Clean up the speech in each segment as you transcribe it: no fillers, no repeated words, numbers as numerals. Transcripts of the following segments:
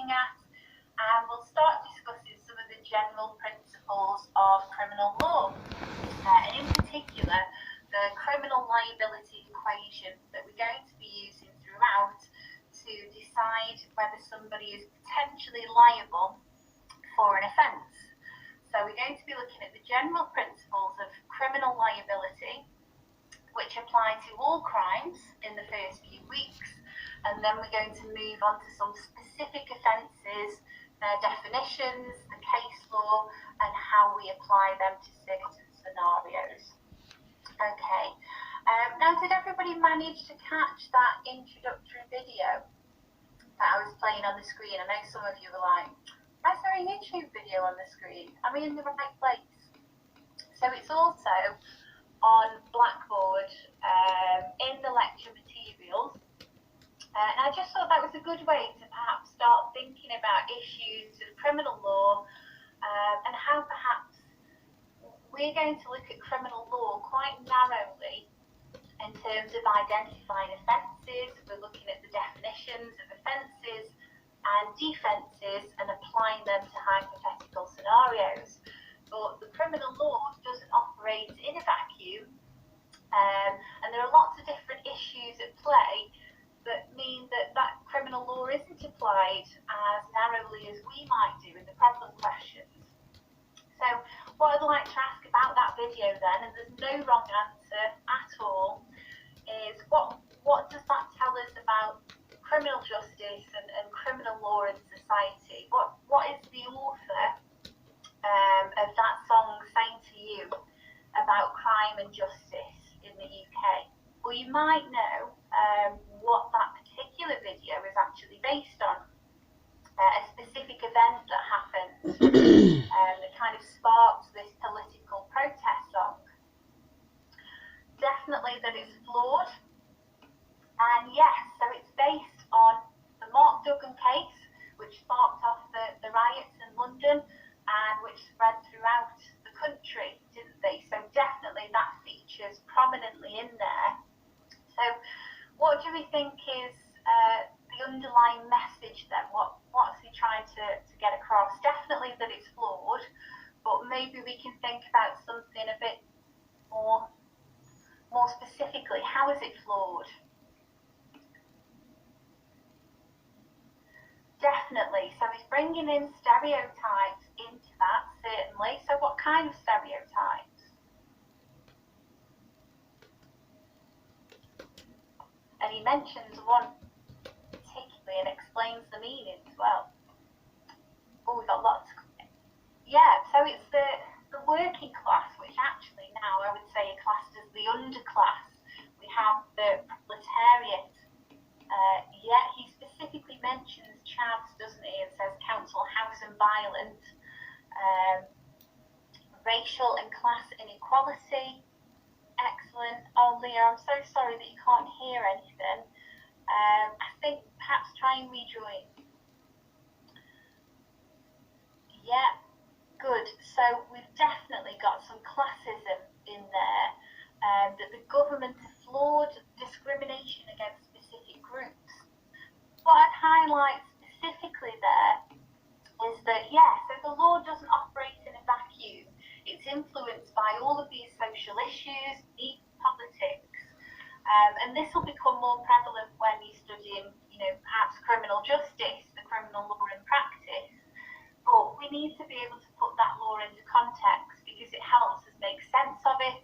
looking at, and we'll start discussing some of the general principles of criminal law, and in particular the criminal liability equation that we're going to be using throughout to decide whether somebody is potentially liable for an offence. So we're going to be looking at the general principles of criminal liability, which apply to all crimes in the first few weeks, and then we're going to move on to some specific offences, their definitions, the case law, and how we apply them to certain scenarios. Okay, now did everybody manage to catch that introductory video that I was playing on the screen? I know some of you were like, why is there a YouTube video on the screen? Am I in the right place? So it's also on Blackboard in the lecture materials. And I just thought that was a good way to perhaps start thinking about issues of criminal law, and how perhaps we're going to look at criminal law quite narrowly in terms of identifying offences. We're looking at the definitions of offences and defences and applying them to hypothetical scenarios. But the criminal law doesn't operate in a vacuum, and there are lots of different issues at play that mean that that criminal law isn't applied as narrowly as we might do in the problem questions. So what I'd like to ask about that video then, and there's no wrong answer at all, is what does that tell us about criminal justice and criminal law in society? What is the author of that song saying to you about crime and justice in the UK? Well, you might know what that particular video is actually based on, a specific event that happened that kind of sparked this political protest song. Definitely that it's flawed, and yes, so it's based on the Mark Duggan case, which sparked off the riots in London and which spread throughout the country, didn't they? So definitely that features prominently in there. So what do we think is the underlying message then? What's he trying to get across? Definitely that it's flawed, but maybe we can think about something a bit more specifically. How is it flawed? Definitely. So he's bringing in stereotypes into that, certainly. So what kind of stereotypes? And he mentions one particularly and explains the meaning as well. Oh, we've got lots. Yeah, so it's the working class, which actually now I would say are classed as the underclass. We have the proletariat. Yet he specifically mentions chavs, doesn't he, and says council house and violent, racial and class inequality. Excellent. Oh, Leah, I'm so sorry that you can't hear anything. I think perhaps try and rejoin. Yeah, good. So we've definitely got some classism in there, that the government has flawed discrimination against specific groups. What I'd highlight specifically there is that, yeah, so the law doesn't operate in a vacuum. It's influenced by all of these social issues, deep politics, and this will become more prevalent when you're studying, perhaps criminal justice, the criminal law in practice. But we need to be able to put that law into context because it helps us make sense of it,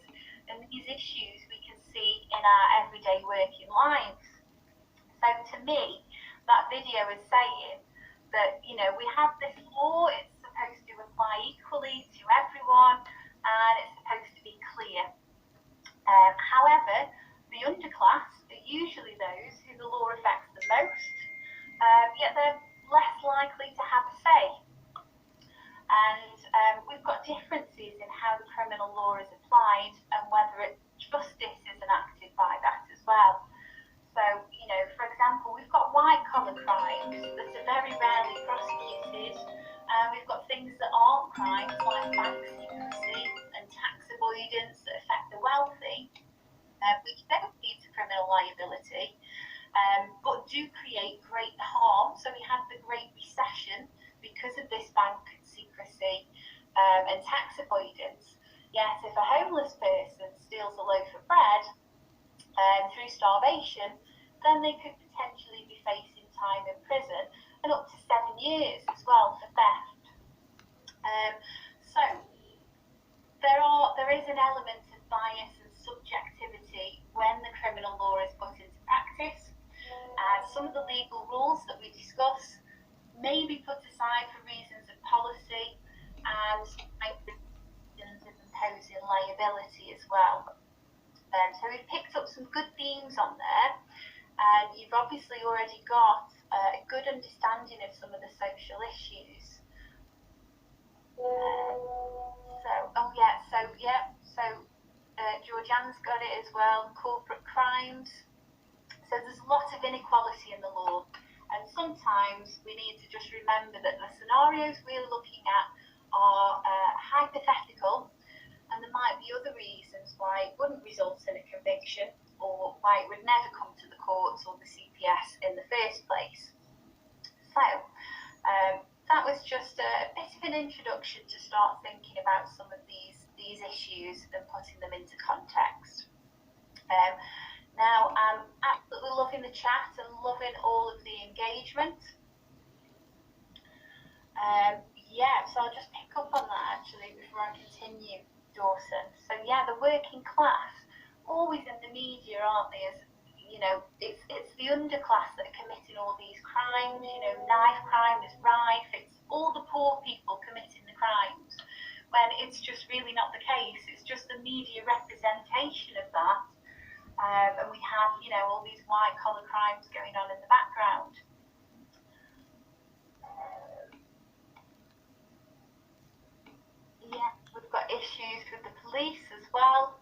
and these issues we can see in our everyday working lives. So to me, that video is saying that, we have this law, it's supposed to apply equally to everyone, and it's supposed to be clear. However, the underclass are usually those who the law affects the most, yet they're less likely to have a say. And we've got differences in how the criminal law is applied and whether justice is enacted by that as well. So, for example, we've got white-collar crimes that are very rarely prosecuted. We've got things that aren't crimes, like bank secrecy and tax avoidance that affect the wealthy, which don't lead to criminal liability. but do create great harm. So we had the Great Recession because of this bank secrecy and tax avoidance. Yet if a homeless person steals a loaf of bread through starvation, then they could potentially be facing time in prison and up to 7 years as well for theft. So there is an element of bias and subjectivity when the criminal law is put into practice. Some of the legal rules that we discuss may be put aside for reasons of policy and reasons of imposing liability as well. So we've picked up some good themes on there, and you've obviously already got a good understanding of some of the social issues. Georgianne's got it as well, corporate crimes. So there's a lot of inequality in the law, and sometimes we need to just remember that the scenarios we're looking at are hypothetical, and there might be other reasons why it wouldn't result in a conviction or why it would never come to the courts or the CPS in the first place. So that was just a bit of an introduction to start thinking about some of these issues and putting them into context. Now, I'm absolutely loving the chat and loving all of the engagement. So I'll just pick up on that actually before I continue, Dawson. So yeah, the working class, always in the media, aren't they? As you know, it's the underclass that are committing all these crimes. You know, knife crime is rife. It's all the poor people committing the crimes, when it's just really not the case. It's just the media representation of that. And we have, you know, all these white-collar crimes going on in the background. We've got issues with the police as well.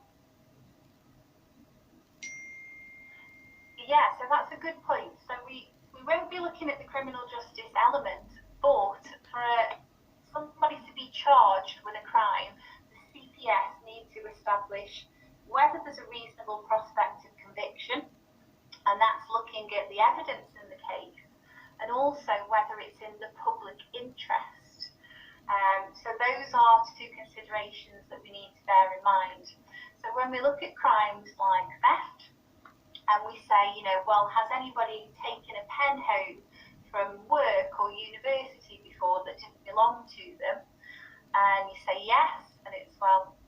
So that's a good point. So we won't be looking at the criminal justice element, but for somebody to be charged with a crime, the CPS need to establish whether there's a reasonable prospect of conviction, and that's looking at the evidence in the case, and also whether it's in the public interest. So those are two considerations that we need to bear in mind. So when we look at crimes like theft, and we say, you know, well, has anybody taken a pen home from work or university before that didn't belong to them? And you say yes, and it's, well,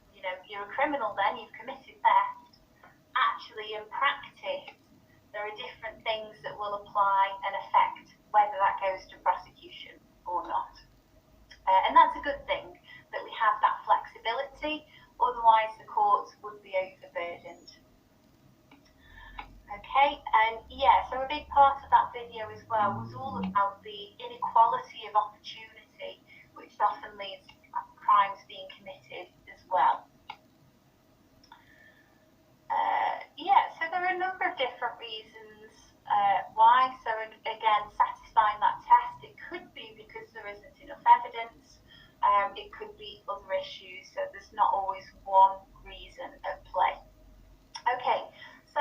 you know, you're a criminal then, you've committed theft. Actually, in practice, there are different things that will apply and affect whether that goes to prosecution or not. And that's a good thing, that we have that flexibility, otherwise the courts would be overburdened. Okay, and so a big part of that video as well was all about the inequality of opportunity, which often leads to crimes being committed as well. So there are a number of different reasons why. So again, satisfying that test, it could be because there isn't enough evidence, it could be other issues, so there's not always one reason at play. Okay, so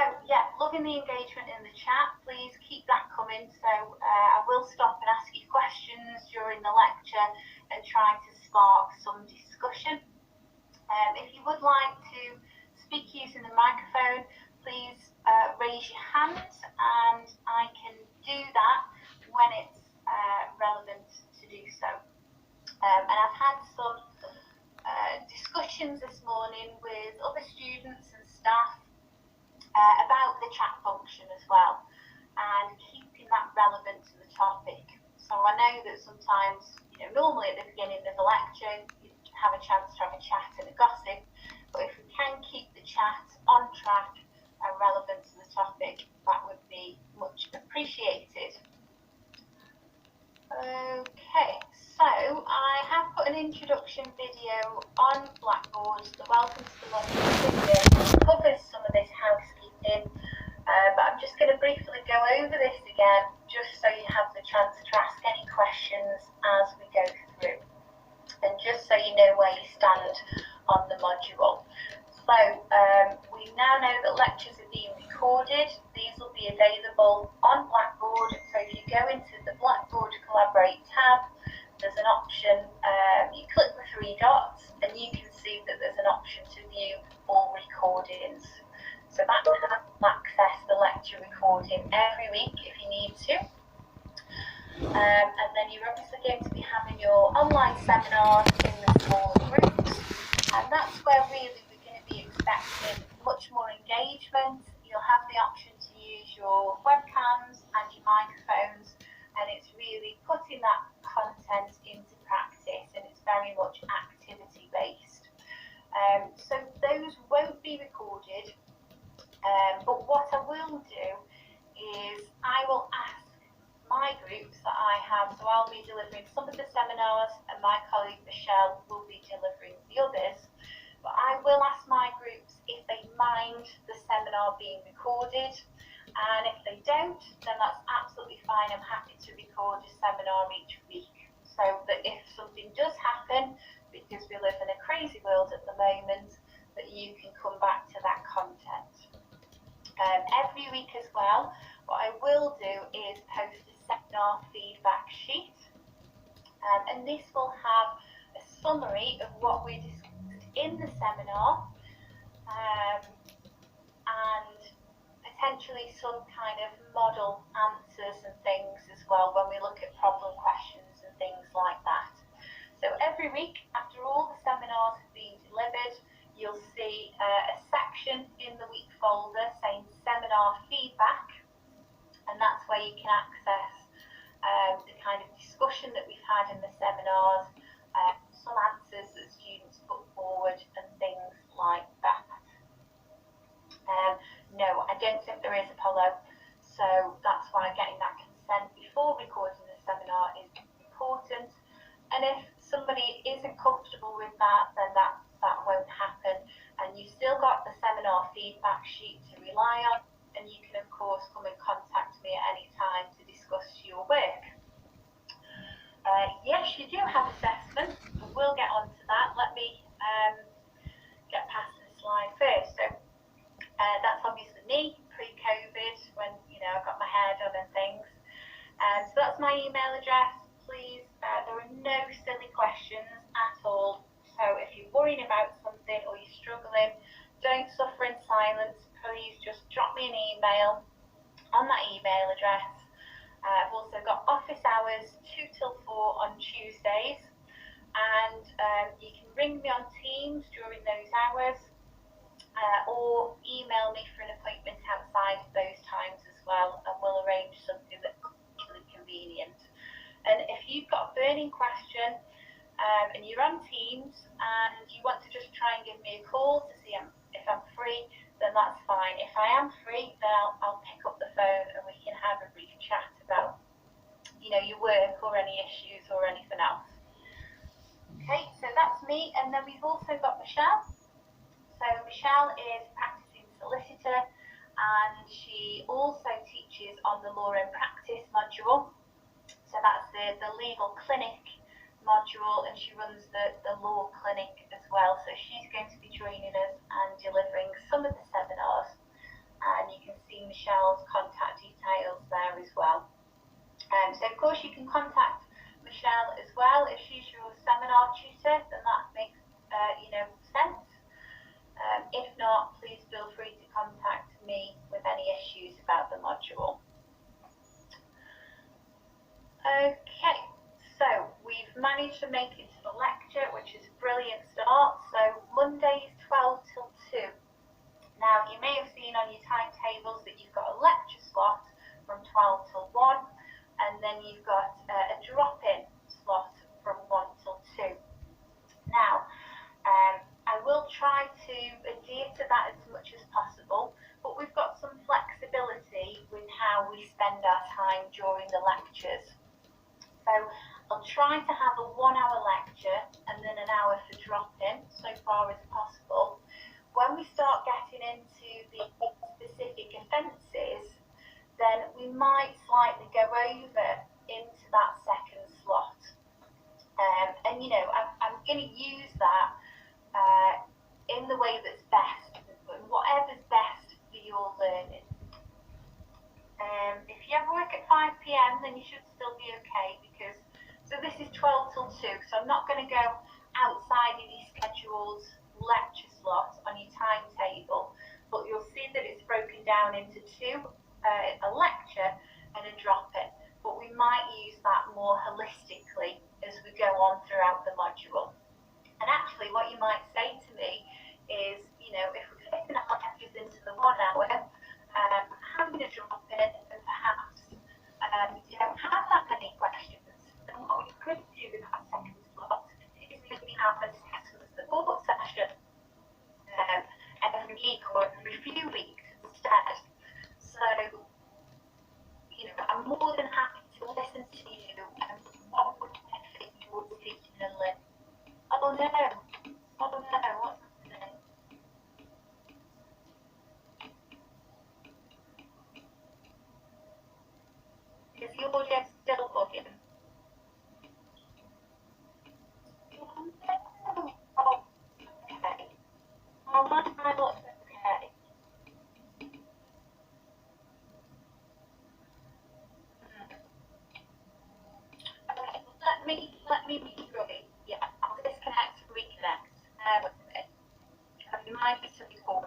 loving the engagement in the chat. Please keep that coming. So I will stop and ask you questions during the lecture and try to spark some discussion. If you would like to speak using the microphone, please raise your hand, and I can do that when it's relevant to do so. And I've had some discussions this morning with other students and staff about the chat function as well, and keeping that relevant to the topic. So I know that sometimes, you know, normally at the beginning of the lecture, you have a chance to have a chat and a gossip, but if we can keep the chat on track and relevant to the topic, that would be much appreciated. Okay, so I have put an introduction video on Blackboard. The Welcome to the Module video covers some of this housekeeping, but I'm just going to briefly go over this again, just so you have the chance to ask any questions as we go through, and just so you know where you stand on the module. So we now know that lectures are being recorded. These will be available to. And then you're obviously going to be having your online seminars in the smaller groups, and that's where really we're going to be expecting much more engagement. You'll have the option to use your webcams and your microphones, and it's really putting that content into practice, and it's very much activity based. So those won't be recorded, but what I will do is I will ask my groups that I have, so I'll be delivering some of the seminars and my colleague Michelle will be delivering the others, but I will ask my groups if they mind the seminar being recorded, and if they don't, then that's absolutely fine. I'm happy to record a seminar each week, so that if something does happen, because we live in a crazy world at the moment, that you can come back to that content. Every week as well, what I will do is post a seminar feedback sheet, and this will have a summary of what we discussed in the seminar, and potentially some kind of model answers and things as well when we look at problem questions and things like that. So every week, after all the seminars have been delivered, you'll see a section in the week folder saying seminar feedback, and that's where you can access the kind of discussion that we've had in the seminars, some answers that students put forward and things like that. No, I don't think there is, Apollo, so that's why getting that consent before recording the seminar is important, and if somebody isn't comfortable with that, then that won't happen, and you've still got the seminar feedback sheet to rely on, and you can of course come and contact me at any time to discuss your work. Yes, you do have assessment, but we'll get on to that. Let me get past the slide first. So that's obviously me pre-COVID, when I got my hair done and things. So that's my email address. Please, there are no silly questions at all. So if you're worrying about something or you're struggling, don't suffer in silence. Please just drop me an email on that email address. I've also got office hours 2 till 4 on Tuesdays, and you can ring me on Teams during those hours, or email me for an appointment outside those times as well, and we'll arrange something that's actually convenient. And if you've got a burning question and you're on Teams and you want to just try and give me a call to see if I'm free, then that's fine. If I am free, then I'll pick up the phone and we can have a brief chat about your work or any issues or anything else. Okay, so that's me, and then we've also got Michelle. So Michelle is a practicing solicitor, and she also teaches on the Law and Practice module. So that's the legal clinic module, and she runs the law clinic as well. So she's going to be joining us and delivering some of the seminars, and you can see Michelle's contact details there as well. So of course you can contact Michelle as well if she's your seminar tutor, then that makes sense. If not, please feel free to contact me with any issues about the module. Okay, so we've managed to make it to the lecture, which is a brilliant start. So Mondays 12 till 2. Now you may have seen on your timetables that you've got a lecture slot from 12 till 1, and then you've got a drop-in slot from 1 till 2. Now, I will try to adhere to that as much as possible, but we've got some flexibility with how we spend our time during the lectures. So I'll try to have a 1-hour lecture and then an hour for drop-in, so far as possible. When we start getting into the specific offences, then we might slightly go over into that second slot. And I'm going to use that in the way that's best, whatever's best for your learning. If you ever work at 5 p.m, then you should still be okay, because this is 12 till 2, so I'm not going to go outside of your scheduled lecture slot on your timetable, but you'll see that it's broken down into 2, a lecture and a drop-in, but we might use that more holistically as we go on throughout the module. And actually what you might say to me is, you know, if we're fitting our lectures into the 1 hour, having a drop-in and perhaps you don't have that many questions, then what we could do with that second slot is maybe have an assessment support session every week or every few weeks instead. So, you know, I'm more than happy to listen to you and what would benefit your teaching and learning. Oh no, what's happening? Is the audio still bugging? Oh, okay. Well, my time looks okay. Okay, let me be ready. Yeah, I'll disconnect and reconnect. With me. Remind me to record.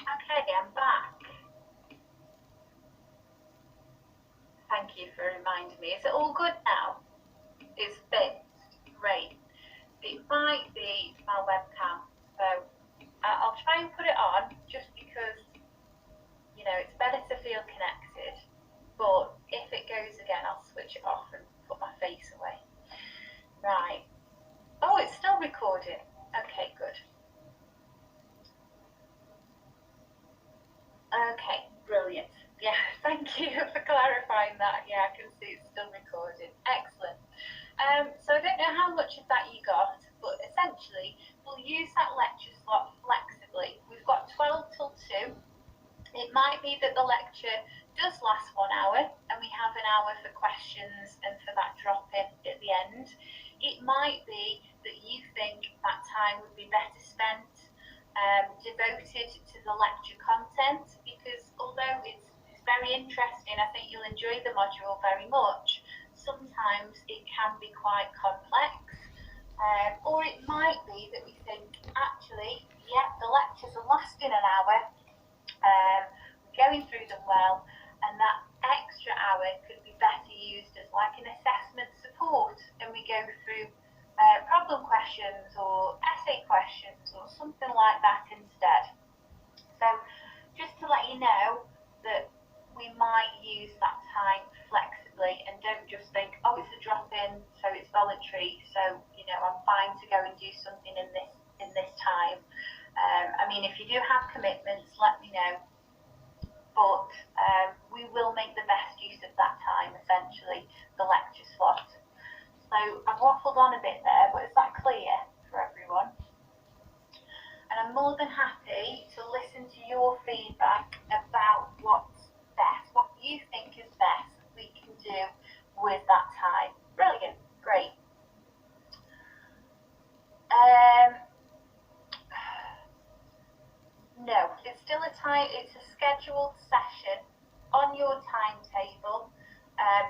Okay, I'm back. Thank you for reminding me. Is it all good now? It's fixed. Great. It might be my webcam, so I'll try and put it on just because, you know, it's better to feel connected. But if it goes again, I'll switch it off and put my face away. Right. Oh, it's still recording. Okay, good. Okay, brilliant. Yeah, thank you for clarifying that. Yeah, I can see it's still recording. Excellent. So I don't know how much of that you got, but essentially we'll use that lecture slot flexibly. We've got 12 till 2. It might be that the lecture does last 1 hour and we have an hour for questions and for that drop-in at the end. It might be that you think that time would be better spent devoted to the lecture content, because although it's very interesting, I think you'll enjoy the module very much, sometimes it can be quite complex. Or it might be that we think, actually, yeah, the lectures are lasting an hour, we're going through them well, and that extra hour could be better used as like an assessment support, and we go through problem questions or essay questions or something like that instead. So just to let you know that we might use that time flexibly, and don't just think, oh, it's a drop-in, so it's voluntary, so, you know, I'm fine to go and do something in this time. I mean, if you do have commitments, let me know, but we will make the best use of that time, essentially, the lecture slot. So I've waffled on a bit there, but is that clear for everyone? And I'm more than happy to listen to your feedback about what's best, what you think is best we can do with that time. Brilliant, great. No, it's still it's a scheduled session on your timetable.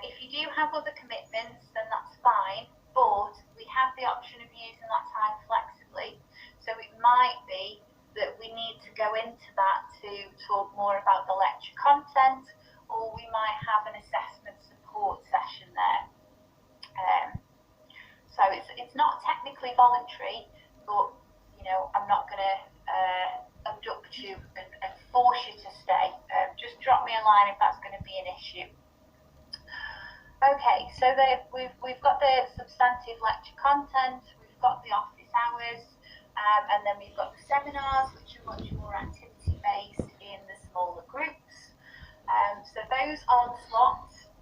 If you do have other commitments, then that's fine, but we have the option of using that time flexibly. So it might be that we need to go into that to talk more about the lecture content, or we might have an assessment support session there. So it's not technically voluntary, but, you know, I'm not going to abduct you and force you to stay. Just drop me a line if that's going to be an issue. Okay, so we've got the substantive lecture content, we've got the office hours, and then we've got the seminars, which are much more activity-based in the smaller groups. So those are the slots.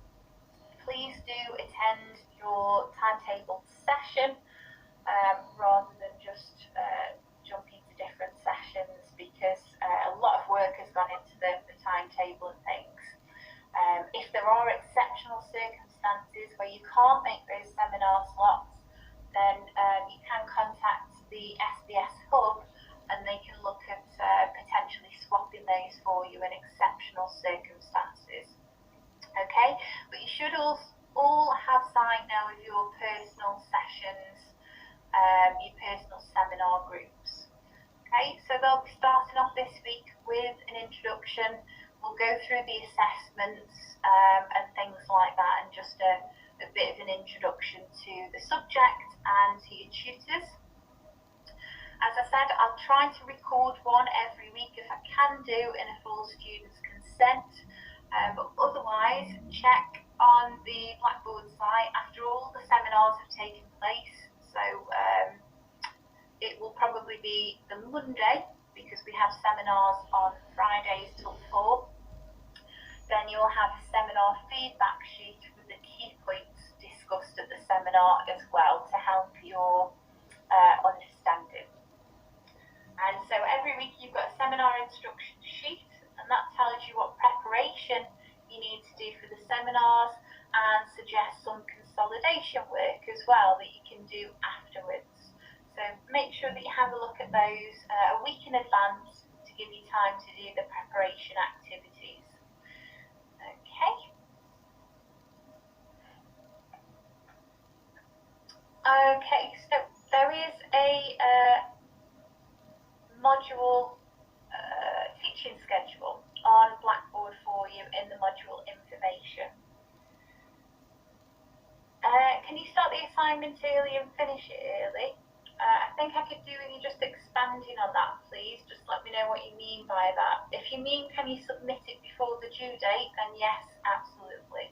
Please do attend your timetable session rather than just jumping to different sessions, because a lot of work has gone into the timetable and things. If there are exceptional circumstances where you can't make those seminar slots, then you can contact the SBS Hub so they'll be starting off this week with an introduction. We'll go through the assessments and things like that, and just a bit of an introduction to the subject and to your tutors. As I said, I'll try to record one every week if I can do in a full student's consent, but otherwise check on the Blackboard site after all the seminars have taken place. So it will probably be the Monday, because we have seminars on Fridays till 4. Then you'll have a seminar feedback sheet with the key points discussed at the seminar as well to help your understanding. And so every week you've got a seminar instruction sheet, and that tells you what preparation you need to do for the seminars and suggests some consolidation work as well that you can do afterwards. So make sure that you have a look at those a week in advance to give you time to do the preparation activities. Okay. Okay, so there is a module teaching schedule on Blackboard for you in the module information. Can you start the assignment early and finish it early? I think I could do with you just expanding on that, please. Just let me know what you mean by that. If you mean, can you submit it before the due date, then yes, absolutely.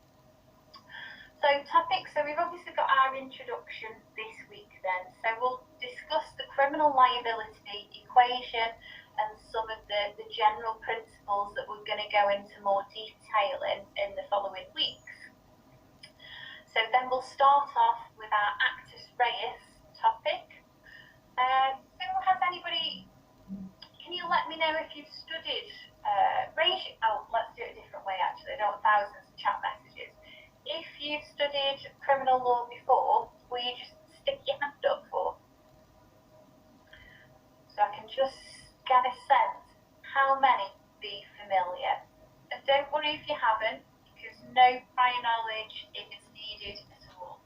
So topics, so we've obviously got our introduction this week then. So we'll discuss the criminal liability equation and some of the general principles that we're going to go into more detail in the following weeks. So then we'll start off with our actus reus topic. So has anybody, can you let me know if you've studied, let's do it a different way actually, I don't want thousands of chat messages. If you've studied criminal law before, will you just stick your hand up for? So I can just get a sense how many be familiar. And don't worry if you haven't, because no prior knowledge is needed at all.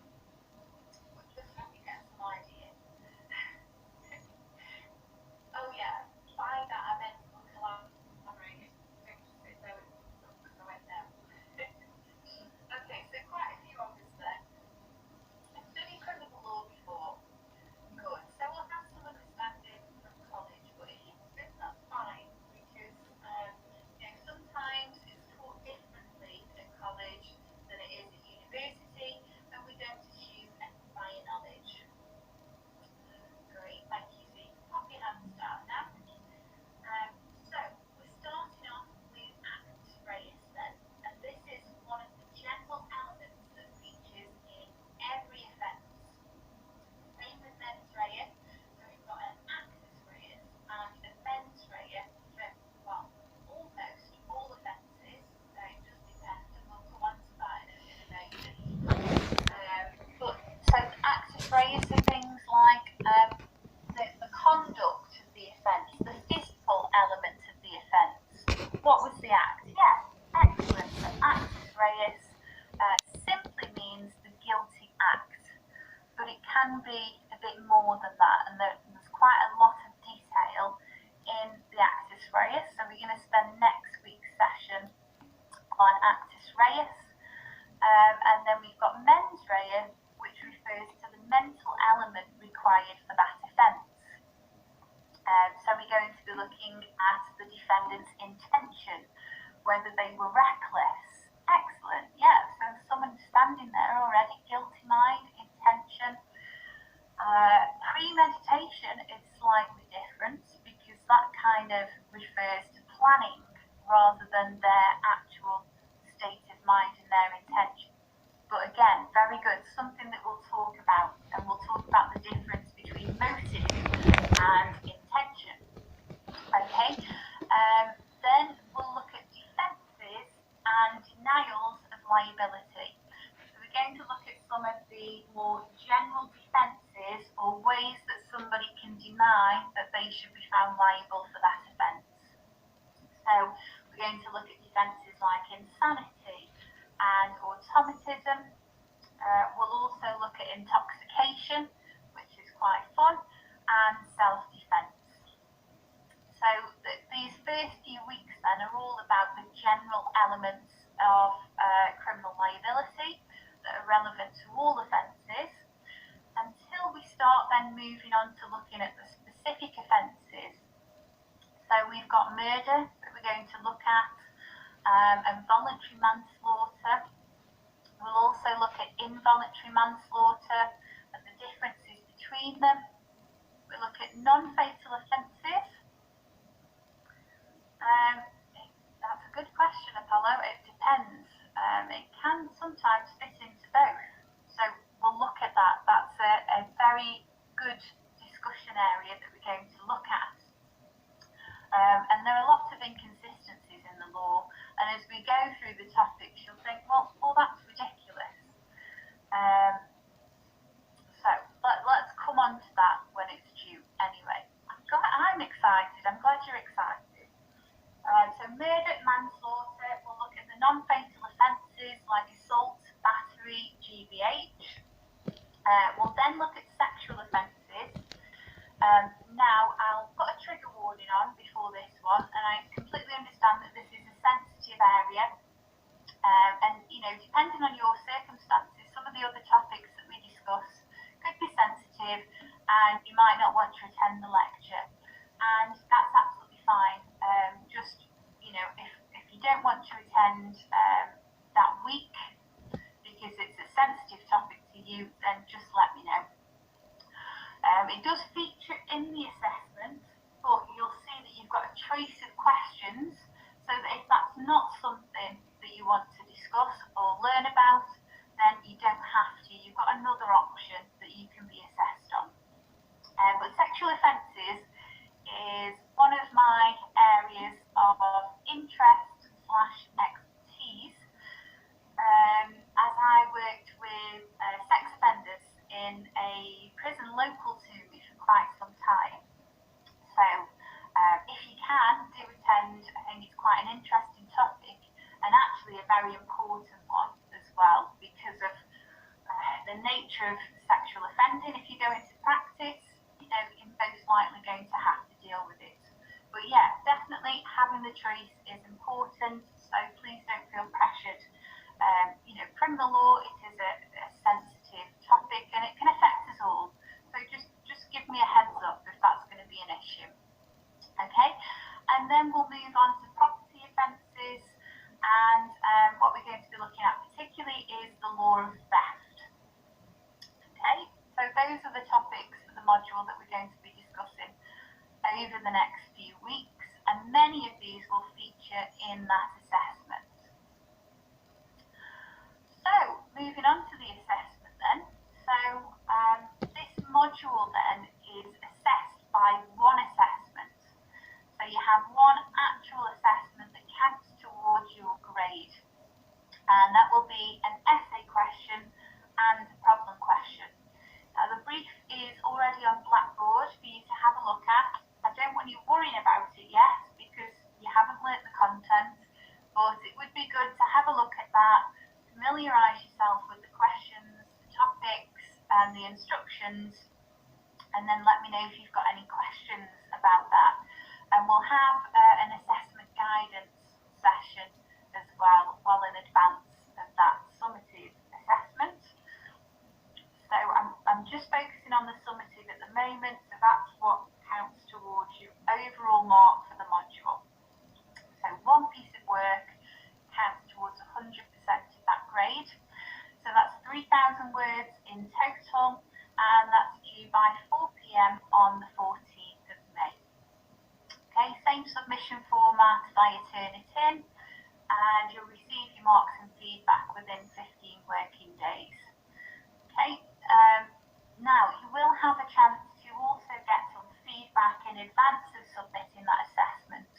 But just let me get some idea. Oh yeah, by that I meant collaborate. Don't just sit there with because I went there. Okay, so quite a few of us there. I've studied criminal law before. Good. So we'll have some understanding from college, but if you haven't, that's fine, because sometimes it's taught differently at college than it is at university, and we don't assume any prior knowledge. Great, thank you. So you can pop your hands down now. So we're starting off with actus reus then, and this is one of the general elements that features in every offence. Same with mens rea, so we've got an actus reus and a mens rea for, well, almost all offences. It just depends, and we'll come on to that in a moment. But so actus reus are things like the conduct of the offence, the physical element of the offence. What was the act? Yeah, excellent. So actus reus simply means the guilty act, but it can be a bit more than that, and there's quite a lot of detail in the actus reus. So we're going to spend next week's session on actus reus, and then we've got mens rea, which refers to the mental element required for that offence. So we're going to be looking at the defendant's intention, whether they were reckless. Excellent, yeah, so some understanding there already. Guilty mind, intention. Premeditation is slightly different, because that kind of refers to planning rather than their actual state of mind and their intention. But again, very good, something that we'll talk about, and we'll talk about the difference between motive and intention. Okay, then we'll look at defences and denials of liability. So we're going to look at some of the more general defences or ways that somebody can deny that they should be found liable for that offence. So we're going to look at defences like insanity and automatism. We'll also look at intoxication, which is quite fun, and self-defence. So these first few weeks then are all about the general elements of criminal liability that are relevant to all offences, until we start then moving on to looking at the specific offences. So we've got murder that we're going to look at, and voluntary manslaughter. We'll also look at involuntary manslaughter and the differences between them. We'll look at non-fatal offences. That's a good question, Apollo. It depends. It can sometimes fit into both. So we'll look at that. That's a very good discussion area that we're going to look at. And there are lots of inconsistencies in the law. And as we go through the topics, you'll think, well that's ridiculous. So let's come on to that when it's due anyway. I'm excited. I'm glad you're excited. So murder, manslaughter, we'll look at the non-fatal offences like assault, battery, GBH. We'll then look at sexual offences. Now, I'll put a trigger warning on before this one, and I completely understand that this is a sensitive area. And, depending on your circumstances, some of the other topics that we discuss could be sensitive, and you might not want to attend the lecture. And that's absolutely fine. Just, if you don't want to attend that week because it's a sensitive topic to you, then just let me know. It does feature in the assessment, but you'll see that you've got a choice of questions, so that if that's not something that you want to discuss or learn about, then you don't have to. You've got another option that you can be assessed on. But sexual offences is one of my areas of interest / expertise, as I worked with sex offenders in a prison local to me for quite some time. So if you can, do attend. I think it's quite an interesting topic, and actually a very important one as well, because of the nature of sexual offending. If you go into practice, you're most likely going to have to deal with it. But yeah, definitely having the choice is important, so please don't feel pressured. Criminal law, it is a sensitive topic, and it can affect us all. So just give me a heads up if that's going to be an issue. Okay, and then we'll move on to property offences, and what we're going to be looking at particularly is the law of theft. Okay, so those are the topics for the module that we're going to be discussing over the next few weeks, and many of these will feature in that assessment. So, moving on to the assessment then. So, this module then is assessed by one assessment. So you have one actual assessment that counts towards your grade. And that will be an essay question and a problem question. Now, the brief is already on Blackboard for you to have a look at. I don't want you worrying about it yet because you haven't learnt the content, but it would be good to have a look at that, familiarise yourself with the questions, the topics and the instructions, and then let me know if you've got any questions about that. And we'll have an assessment guidance session as well in advance of that summative assessment. So I'm just focusing on the summative at the moment, so that's what counts towards your overall mark for the module. So one piece of work counts towards 100% of that grade. So that's 3,000 words in total, and that's due by 4 p.m. on the 14th of May. Okay, same submission format via Turnitin, and you'll receive your marks and feedback within 15 working days. Okay, now you will have a chance to also get some feedback in advance of submitting that assessment.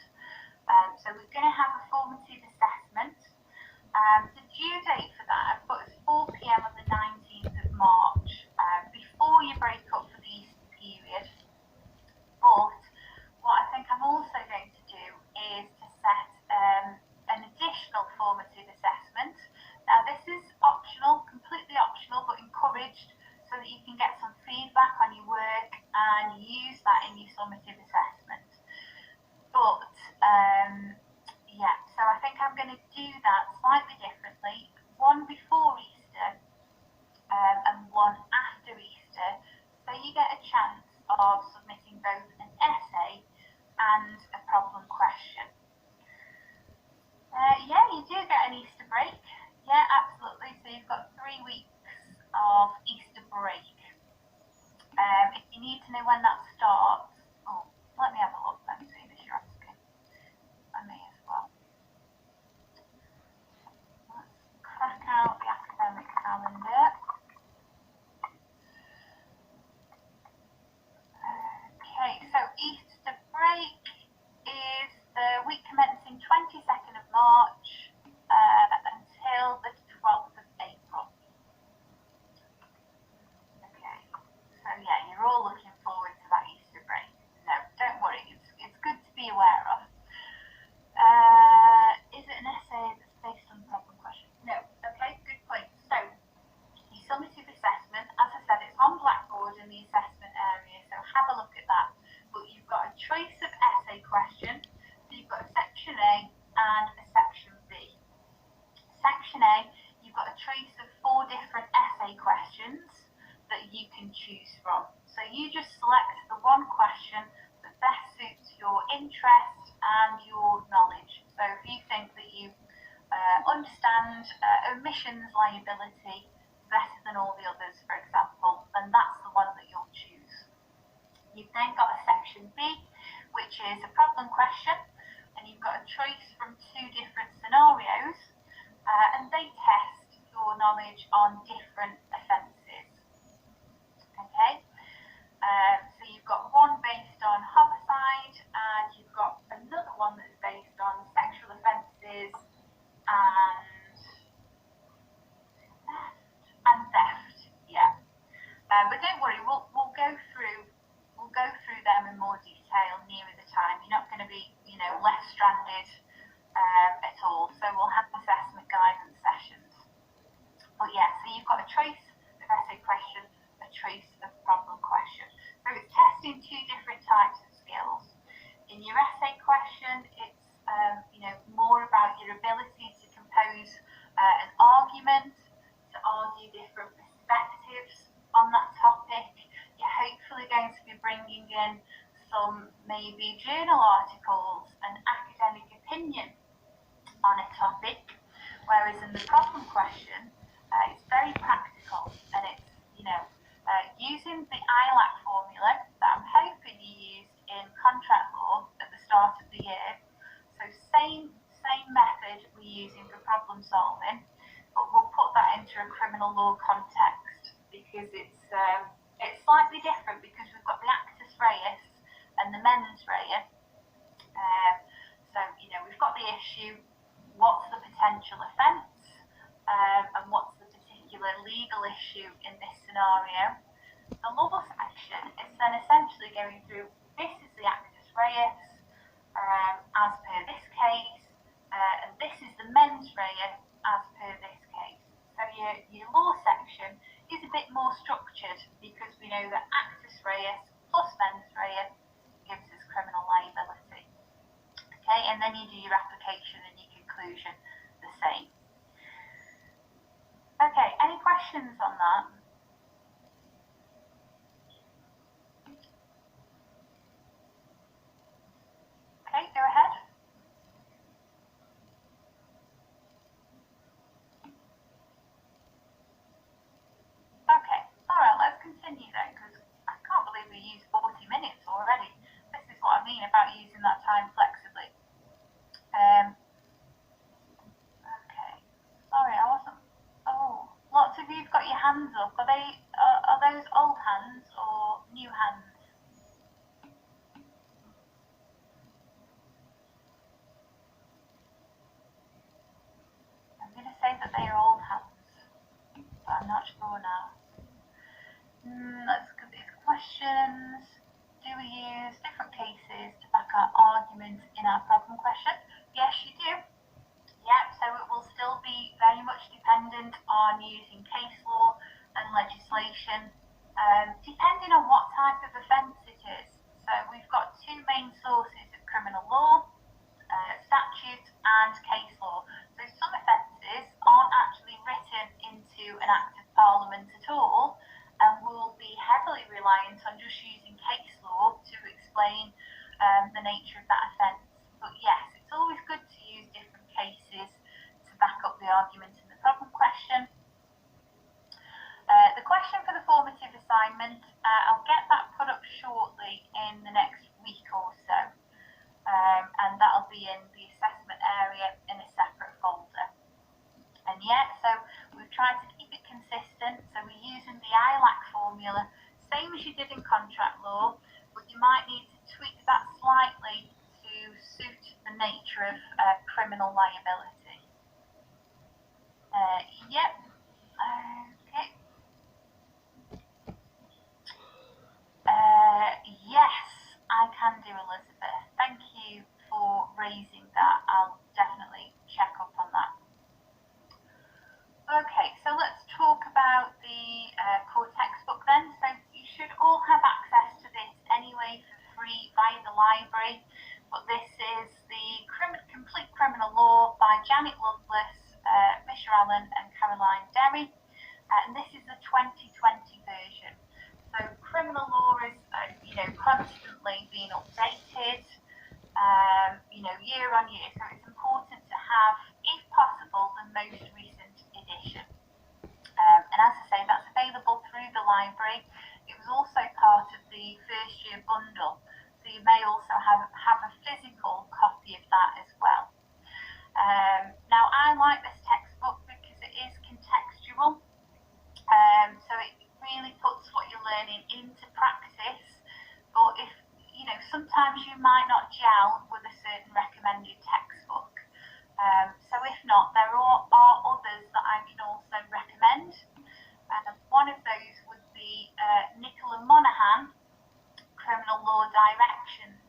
So we're going to have a formative assessment. The due date for that I've put as 4 p.m. on the 19th of March, before you break up for the Easter period. But what I think I'm also going to do is to set an additional formative assessment. Now this is optional, completely optional, but encouraged, so that you can get some feedback on your work and use that in your summative assessment. do that slightly differently, one before Easter and one after Easter, so you get a chance of submitting both an essay and a problem question. Yeah, you do get an Easter break. Yeah, absolutely. So you've got 3 weeks of Easter break. If you need to know when that starts, let me have a look. Let me see this you're asking. I may as well. Let's crack out the academic calendar. Okay, so Easter break is the week commencing 22nd of March until the 12th of April. Okay, so yeah, you're all looking forward to that Easter break. No, don't worry, it's good to be aware of. Is it an essay that's based on the problem question? No. Okay, good point. So, the summative assessment, as I said, it's on Blackboard in the assessment area, so have a look at that. But you've got a choice of essay question, so you've got a section A and a section B. Section A, you've got a choice of 4 different essay questions that you can choose from. So you just select the one question that best suits your interest and your knowledge. So if you think that you understand omissions liability better than all the others, for example, then that's the one that you'll choose. You've then got a section B, which is a problem question, and you've got a choice from 2 different scenarios, and they test your knowledge on different offences. Okay, so you've got one based on homicide, and you've got another one that's based on sexual offences and theft. Yeah, but don't worry, we'll go through them in more detail nearer the time. You're not going to be, left stranded at all. So we'll have assessment guidance sessions. But yeah, so you've got a choice of essay question, a choice of problem question. So it's testing 2 different types of skills. In your essay question, it's more about your ability to compose an argument, to argue different perspectives on that topic. You're hopefully going to be bringing in some maybe journal articles and academic opinion on a topic, whereas in the problem question, it's very practical, and it's using the ILAC formula that I'm hoping you used in contract law at the start of the year. So same method we're using for problem solving, but we'll put that into a criminal law context because it's slightly different because we've got the actus reus and the mens rea. So we've got the issue, what's the potential offence, and what's the particular legal issue in this scenario. The law section is then essentially going through, this is the actus reus as per this case, and this is the mens rea as per this case. So your law section is a bit more structured because we know that actus reus plus mens rea gives us criminal liability. Okay, and then you do your application and your conclusion the same. Okay, any questions on that? Okay, go ahead. Okay, alright, let's continue then, because I can't believe we used 40 minutes already. This is what I mean about using that time flexibly. Okay, sorry, I wasn't... Oh, lots of you've got your hands up. Are those old hands or new hands? I'm going to say that they are old hands, but I'm not sure now. Let's look at these questions. Do we use different cases to back our arguments in our problem question? Yes, you do. Yeah, so it will still be very much dependent on using case law and legislation, depending on what type of offence it is. So we've got 2 main sources of criminal law, statute and case law. So an Act of Parliament at all, and we'll be heavily reliant on just using case law to explain the nature of that offence. But yes, it's always good to use different cases to back up the argument in the problem question. The question for the formative assignment, I'll get that put up shortly in the next week or so, and that'll be in the assessment area in a separate folder. And yeah, so we've tried to keep it consistent, so we're using the ILAC formula, same as you did in contract law, but you might need to tweak that slightly to suit the nature of criminal liability. Yep, okay. Yes, I can do, Elizabeth. Thank you for raising that. I'll definitely check up on that. Okay, so let's talk about the core textbook then. So you should all have access to this anyway for free via the library. But this is the Complete Criminal Law by Janet Lovelace, Misha Allen and Caroline Derry. And this is the 2020 version. So criminal law is, constantly being updated, year on year. So it's important to have, if possible, the most recent edition. And as I say, that's available through the library. It was also part of the first year bundle. So you may also have a physical copy of that as well. Now, I like this textbook because it is contextual. So it really puts what you're learning into practice. But if, sometimes you might not gel with a certain recommended textbook. So if not, there are others that I can also recommend. One of those would be Nicola Monaghan, Criminal Law Directions.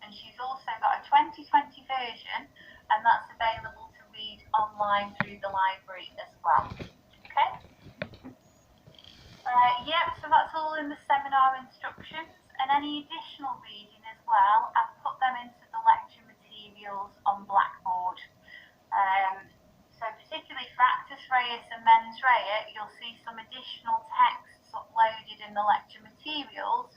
And she's also got a 2020 version, and that's available to read online through the library as well. Okay? Yep, so that's all in the seminar instructions, and any additional reading as well, I've put them into the lecture materials on Blackboard. So particularly for actus reus and mens rea, you'll see some additional texts uploaded in the lecture materials,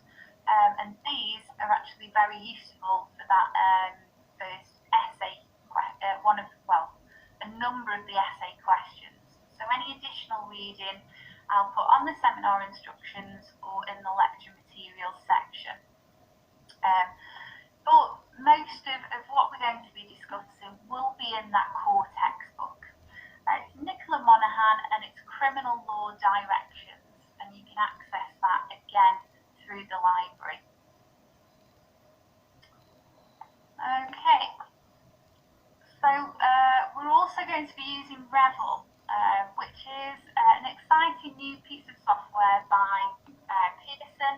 and these are actually very useful for that first essay, a number of the essay questions. So any additional reading I'll put on the seminar instructions or in the lecture materials section. But most of what we're going to be discussing will be in that core textbook. It's Nicola Monaghan and it's Criminal Law Directions, and you can access that again through the library. Okay, so we're also going to be using Revel, which is an exciting new piece of software by Pearson.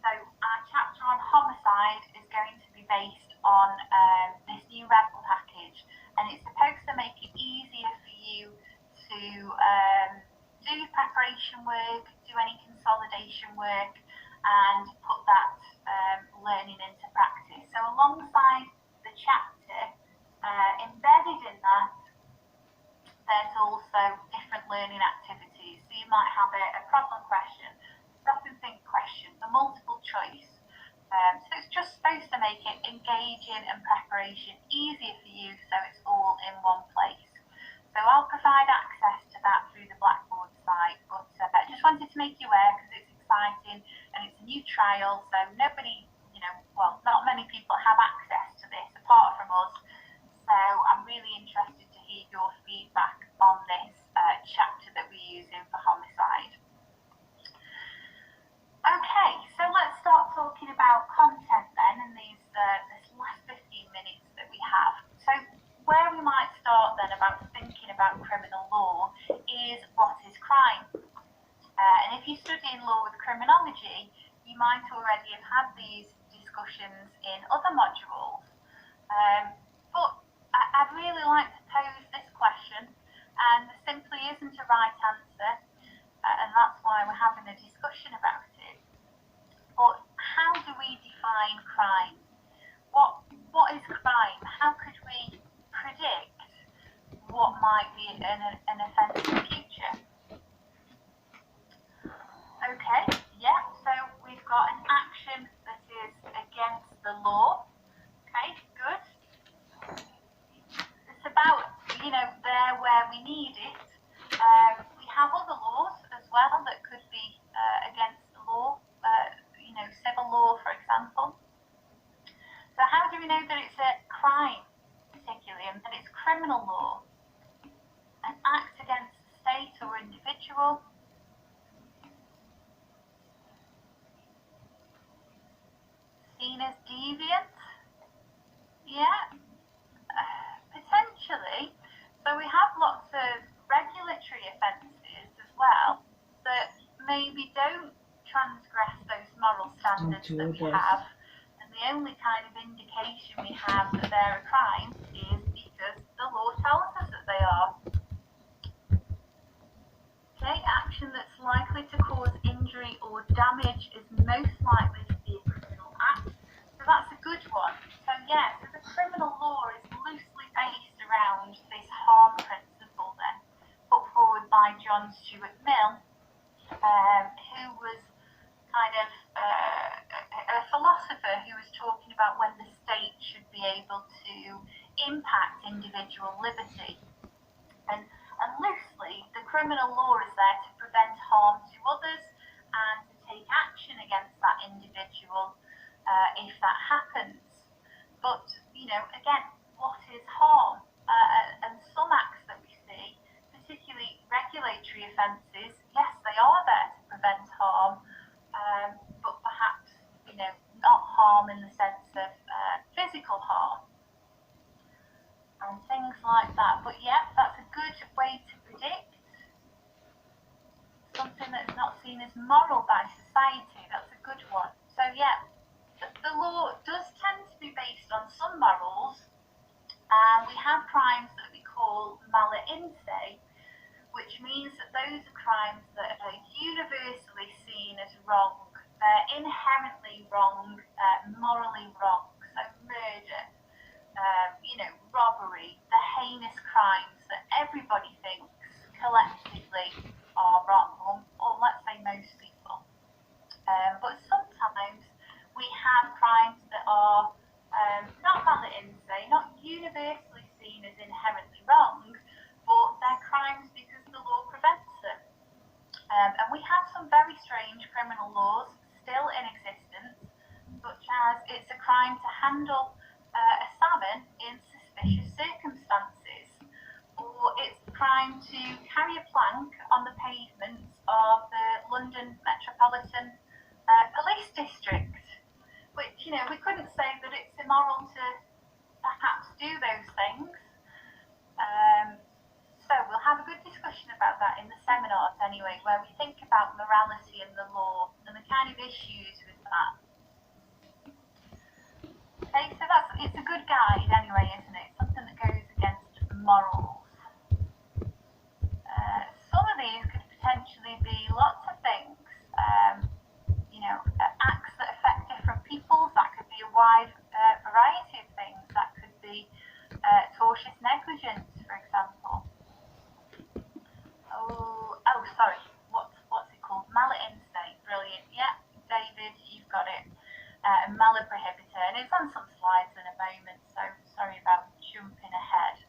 So our chapter on homicide is going to be based on this new Revel package, and it's supposed to make it easier for you to do your preparation work, do any consolidation work, and put that learning into practice. So alongside the chapter, embedded in that, there's also different learning activities. So you might have a problem question, stop and think question, a multiple choice. So it's just supposed to make it engaging and preparation easier for you, so it's all in one place. So I'll provide access to that through the Blackboard site, but I just wanted to make you aware because it's exciting and it's a new trial, so nobody, not many people have access to this apart from us. So I'm really interested to hear your feedback on this chapter that we're using for homicide. Okay, so let's start talking about content then in this last 15 minutes that we have. So where we might start then about thinking about criminal law is what is crime? And if you study in law with criminology, you might already have had these discussions in other modules. But I'd really like to pose this question, and there simply isn't a right answer, and that's why we're having a discussion about it. But how do we define crime? What is crime? How could we predict what might be an offence in the future? Okay, yeah, so we've got an action that is against the law. Okay, good. It's about, there where we need it. We have other laws as well that could be against the law, civil law, for example. So how do we know that it's a crime, particularly, and that it's criminal law? An act against the state or individual. Seen as deviant? Yeah, potentially. So we have lots of regulatory offences as well that maybe don't transgress those moral standards that we have. And the only kind of indication we have that they're a crime is because the law tells us that they are. Okay, action that's likely to cause injury or damage is most likely to be a criminal act. So that's a good one. So yeah, so the criminal law is loosely based around this harm principle then, put forward by John Stuart Mill, who was kind of a philosopher who was talking about when the state should be able to impact individual liberty. And loosely, the criminal law is there to prevent harm to others and to take action against that individual if that happens. But, again, what is harm? And some acts that we see, particularly regulatory offences, yes, they are there to prevent harm, but perhaps, not harm in the sense of physical harm and things like that. But yeah, that's a good way to predict something that's not seen as moral by society. That's a good one. So yeah, the law does tend to be based on some morals, and we have crimes that we call mala inse, which means that those are crimes that are universally seen as wrong. They're inherently wrong, morally wrong. So murder, robbery, the heinous crimes that everybody thinks collectively are wrong, or let's say most people. But sometimes we have crimes that are not mala inse, not universally seen as inherently wrong, but they're crimes because the law prevents them. And we have some very strange criminal laws still in existence, such as it's a crime to handle a salmon in suspicious circumstances, or it's a crime to carry a plank on the pavements of the London Metropolitan Police District, which, we couldn't say that it's immoral to perhaps do those things. So we'll have a good discussion about that in the seminars anyway, where we think about morality in the law and the kind of issues with that. Okay, so it's a good guide anyway, isn't it? Something that goes against morals. Some of these could potentially be lots of things. Acts that affect different peoples. That could be a wide variety of things. That could be tortious negligence, for example. Sorry. What's it called? Mala inse. Brilliant. Yeah, David, you've got it. Mala prohibita, and it's on some slides in a moment, so sorry about jumping ahead.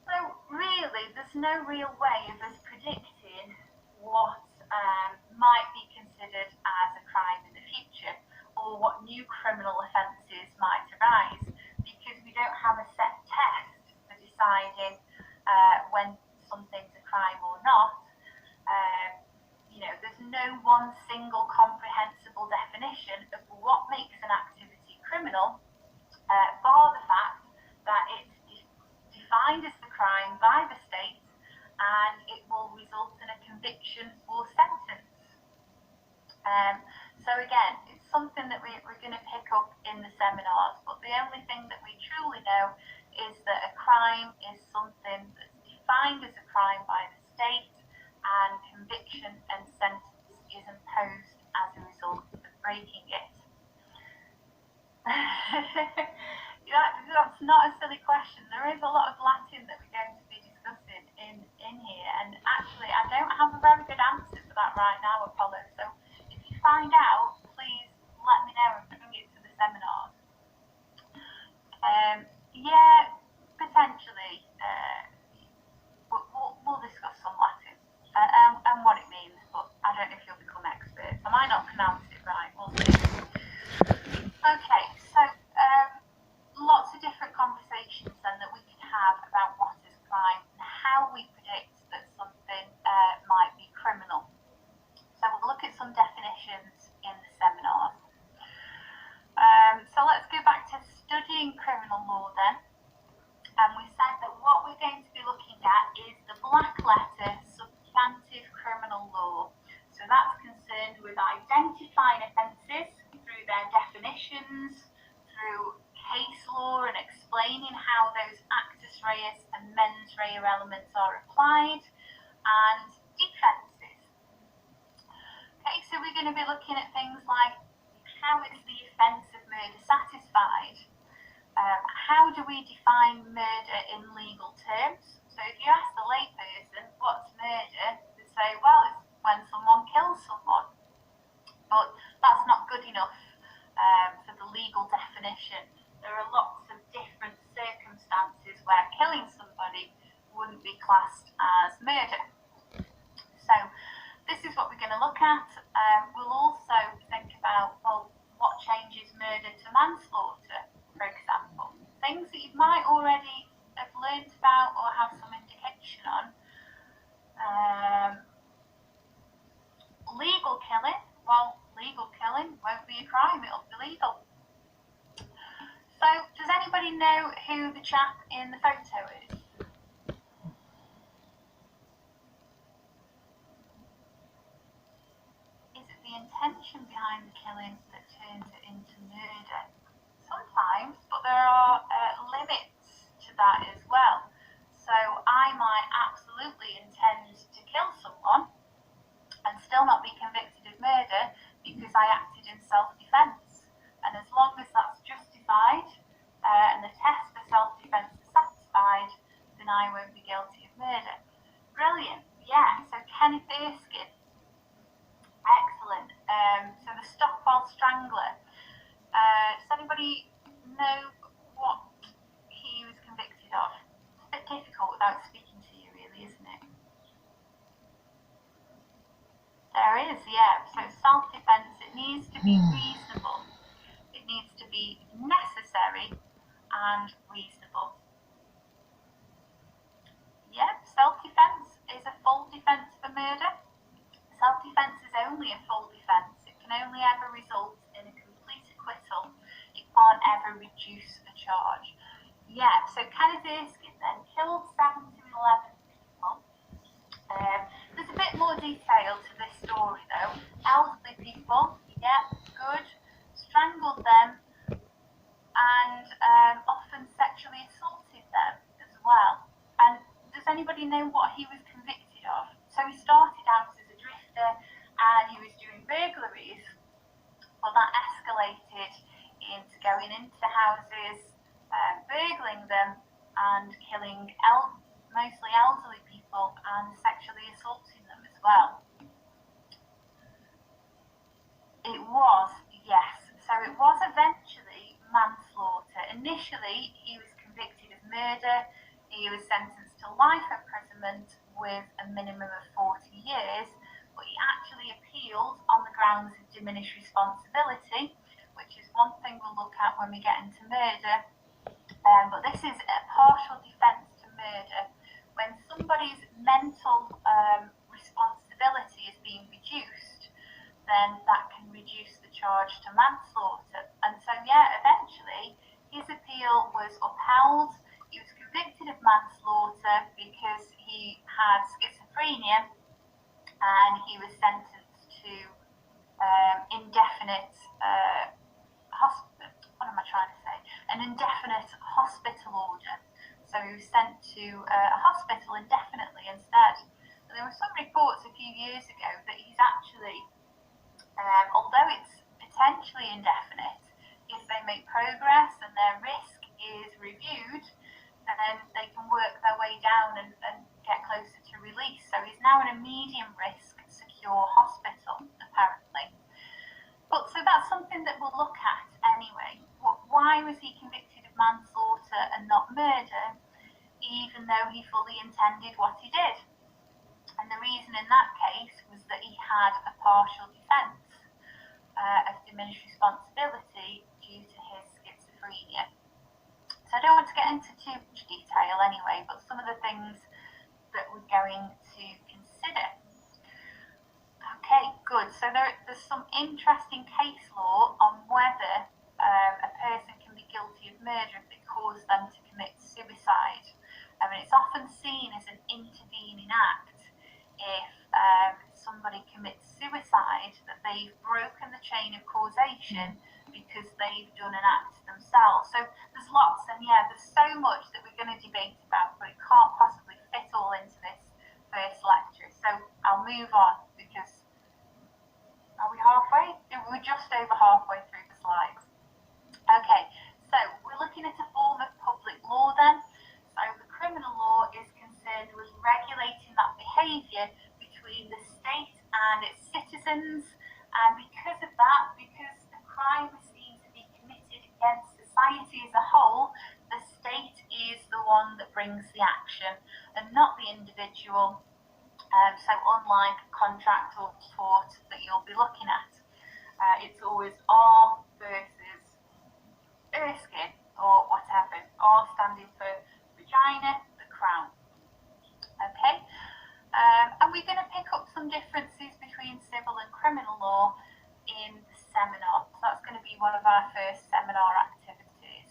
So really, there's no real way of us predicting what might be considered as a crime in the future, or what new criminal offences might arise, because we don't have a set test for deciding when something's a crime or not. There's no one single comprehensible definition of what makes an activity criminal, bar the fact that it's defined as the crime by the state and it will result in a conviction or sentence. So again, it's something that we're going to pick up in the seminars, but the only thing that we truly know is that a crime is something that's defined as a crime by the state, and conviction and sentence is imposed as a result of breaking it. That's not a silly question. There is a lot of Latin that we're going to be discussing in here, and actually I don't have a very good answer for that right now, Apollo. So if you find out, please let me know and bring it to the seminars. Yeah, potentially. We'll discuss some Latin and what it means, but I don't know if you'll become experts. I might not pronounce it right. We'll see. Okay, so lots of different conversations then that we can have about what is crime and how we predict that something might be criminal. So we'll look at some definitions in the seminars. So let's go back to studying criminal law then. And we said that what we're going to be looking at is the black letter substantive criminal law. So that's concerned with identifying offences through their definitions, through case law and explaining how those actus reus and mens rea elements are applied, and defences. Okay, so we're going to be looking at things like how is the offence of murder satisfied? How do we define murder in legal terms? So if you ask the layperson, what's murder? They say, well, it's when someone kills someone. But that's not good enough for the legal definition. There are lots of different circumstances where killing somebody wouldn't be classed as murder. So this is what we're going to look at. We'll also think about, well, what changes murder to manslaughter, for example. Things that you might already have learnt about or have some indication on. Legal killing, well, legal killing won't be a crime, it'll be legal. So, does anybody know who the chap in the photo is? Is it the intention behind the killing that turns it into murder? Sometimes, but there are limits to that as well. So I might absolutely intend to kill someone and still not be convicted of murder because I acted in self-defence. And as long as that's justified and the test for self-defence is satisfied, then I won't be guilty of murder. Brilliant. Yeah, so Kenneth Erskine. Excellent. So the Stockwell Strangler. Does anybody know what he was convicted of? It's a bit difficult without speaking to you, really, isn't it? There is, yeah. So self-defence, it needs to be reasonable. It needs to be necessary and reasonable. Yeah, self-defence is a full defence for murder. Self-defence is only a full defence. It can only ever result in a complete acquittal. It can't ever reduce a charge. Yeah, so Kenneth Erskine then killed 7 to 11 people. There's a bit more detail to this story though. Elderly people, yeah, good. Strangled them and often sexually assaulted them as well. And does anybody know what he was convicted of? So he started out as a drifter and he was doing burglaries, but that escalated into going into houses, burgling them and killing mostly elderly people and sexually assaulting them as well. It was, yes. So it was eventually manslaughter. Initially, he was convicted of murder. He was sentenced to life imprisonment with a minimum of 40 years, but he actually appealed on the grounds of diminished responsibility, which is one thing we'll look at when we get into murder. But this is a partial defence to murder. When somebody's mental responsibility is being reduced, then that can reduce the charge to manslaughter. And so, yeah, eventually his appeal was upheld. He was convicted of manslaughter because he had schizophrenia and he was sentenced to indefinite an indefinite hospital order. So he was sent to a hospital indefinitely instead. And there were some reports a few years ago that he's actually, although it's potentially indefinite, if they make progress and their risk is reviewed, then they can work their way down and get closer to release. So he's now in a medium risk secure secure hospital, apparently. But so that's something that we'll look at anyway. Why was he convicted of manslaughter and not murder, even though he fully intended what he did? And the reason in that case was that he had a partial defence of diminished responsibility due to his schizophrenia. So I don't want to get into too much detail anyway, but some of the things that we're going to consider. Okay, good. So there's some interesting case law on whether a person can be guilty of murder if it caused them to commit suicide. I mean, it's often seen as an intervening act if somebody commits suicide, that they've broken the chain of causation because they've done an act themselves. So there's lots, and there's so much that we're going to debate about, but it can't possibly fit all into this first lecture. So I'll move on, because are we halfway? We're just over halfway through the slides. Okay, so we're looking at a form of public law then. So the criminal law is concerned with regulating that behaviour between the state and its citizens, and because of that, because the crime is seen to be committed against society as a whole, the state is the one that brings the action and not the individual. So unlike contract or tort that you'll be looking at, it's always R versus Erskine or whatever, R standing for vagina, the crown. Okay, and we're going to pick up some differences between civil and criminal law in the seminar. So that's going to be one of our first seminar activities.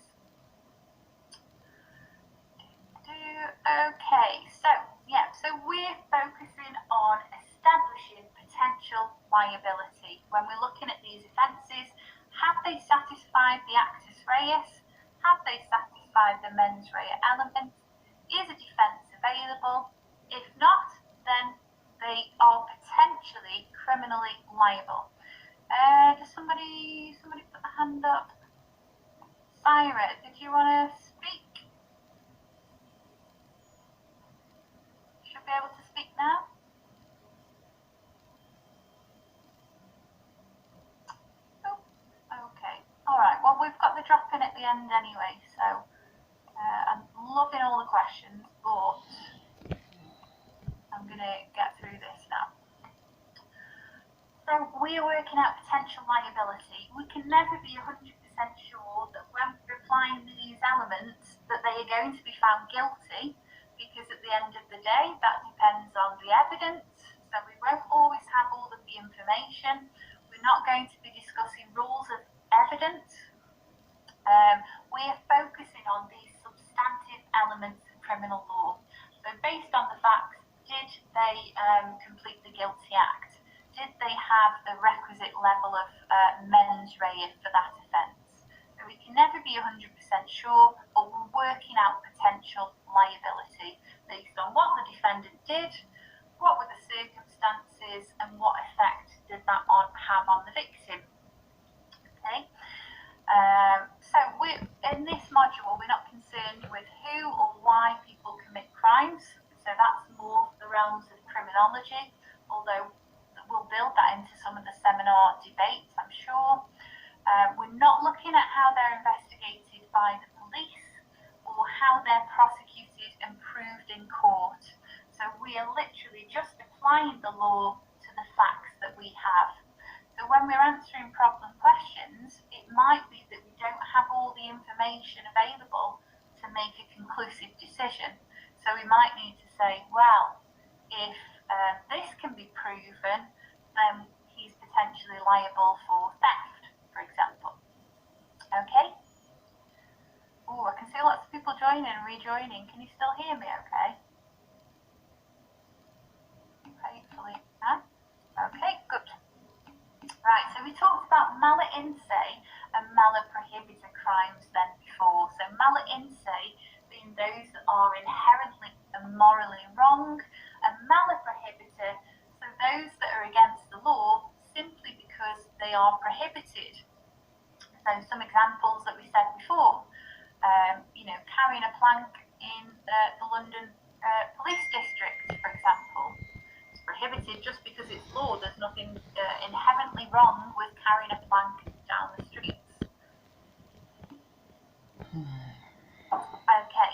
Okay, so we're focusing on establishing potential liability. When we're looking at these offences, have they satisfied the actus reus? Have they satisfied the mens rea element? Is a defence available? If not, then they are potentially criminally liable. Does somebody put the hand up? Syra, did you want to speak? Should be able to speak now. Oh, okay. All right. Well, we've got the drop in at the end anyway, so I'm loving all the questions, but I'm going to get through this now. So we're working out potential liability. We can never be 100% sure that when we're applying these elements that they are going to be found guilty, because at the end of the day, that depends on the evidence. So we won't always have all of the information. We're not going to be discussing rules of evidence. We're focusing on these substantive elements of criminal law. So based on the facts, did they complete the guilty act? Did they have the requisite level of mens rea for that offence? So we can never be 100% sure, but we're working out potential liability based on what the defendant did, what were the circumstances, and what effect did that have on the victim. Okay. So in this module, we're not concerned with who or why people commit crimes. So that's more the realms of criminology, although we'll build that into some of the seminar debates, I'm sure. We're not looking at how they're investigated by the police or how they're prosecuted and proved in court. So we are literally just applying the law to the facts that we have. So when we're answering problem questions, it might be that we don't have all the information available to make a conclusive decision. So we might need to say, well, if this can be proven, then he's potentially liable for theft, for example. Okay? Oh, I can see lots of people joining and rejoining. Can you still hear me okay? Hopefully, yeah. Okay, good. Right, so we talked about mala in se and mala prohibita crimes then before. So mala in se being those that are inherently and morally wrong, and mala prohibita, so those that are against the law simply because they are prohibited. So some examples that we said before, carrying a plank in the London police district, for example, is prohibited just because it's law. There's nothing inherently wrong with carrying a plank down the streets. Okay,